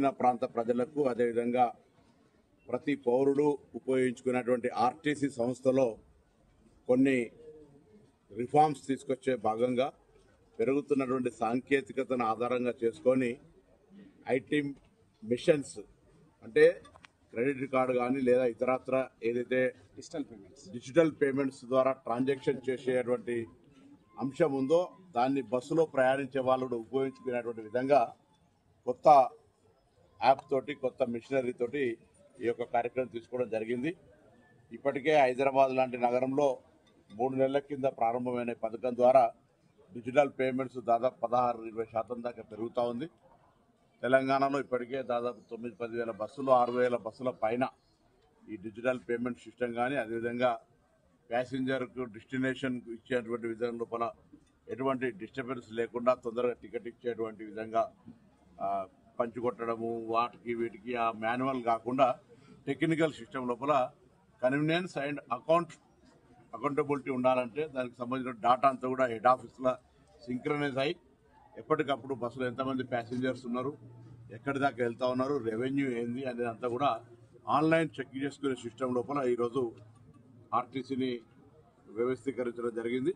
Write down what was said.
గ్రామీణ ప్రాంత ప్రజలకు అదేవిధంగా ప్రతి పౌరుడు ఉపయోగించుకునేటువంటి ఆర్టీసీ సంస్థలో కొన్ని రిఫార్మ్స్ తీసుకొచ్చే భాగంగా పెరుగుతున్నటువంటి సాంకేతికతను ఆధారంగా చేసుకొని ఐటీ మిషన్స్ అంటే క్రెడిట్ కార్డు కానీ లేదా ఇతరత్ర ఏదైతే డిజిటల్ పేమెంట్స్ ద్వారా ట్రాన్సాక్షన్ చేసేటువంటి అంశం ఉందో దాన్ని బస్సులో ప్రయాణించే వాళ్ళు ఉపయోగించుకునేటువంటి విధంగా కొత్త యాప్ తోటి కొత్త మిషనరీ తోటి ఈ యొక్క కార్యక్రమం తీసుకోవడం జరిగింది. ఇప్పటికే హైదరాబాద్ లాంటి నగరంలో 3 నెలల కింద ప్రారంభమైన పథకం ద్వారా డిజిటల్ పేమెంట్స్ దాదాపు 16-20% దాకా పెరుగుతూ ఉంది. తెలంగాణలో ఇప్పటికే దాదాపు 9-10 వేల బస్సులు 6,000 బస్సుల పైన ఈ డిజిటల్ పేమెంట్ సిస్టమ్ కానీ అదేవిధంగా ప్యాసింజర్కు డెస్టినేషన్ ఇచ్చేటువంటి విధానం లోపల ఎటువంటి డిస్టర్బెన్స్ లేకుండా తొందరగా టికెట్ ఇచ్చేటువంటి విధంగా పంచుకొట్టడము వాటికి వీటికి ఆ మాన్యువల్ కాకుండా టెక్నికల్ సిస్టమ్ లోపల కన్వీనియన్స్ అండ్ అకౌంటబిలిటీ ఉండాలంటే దానికి సంబంధించిన డాటా అంతా కూడా హెడ్ ఆఫీస్లో సింక్రనైజ్ అయ్యి ఎప్పటికప్పుడు బస్సులో ఎంతమంది ప్యాసింజర్స్ ఉన్నారు, ఎక్కడి దాకా వెళ్తా ఉన్నారు, రెవెన్యూ ఏంది అనేది అంతా కూడా ఆన్లైన్ చెక్ చేసుకునే సిస్టమ్ లోపల ఈరోజు ఆర్టీసీని వ్యవస్థీకరించడం జరిగింది.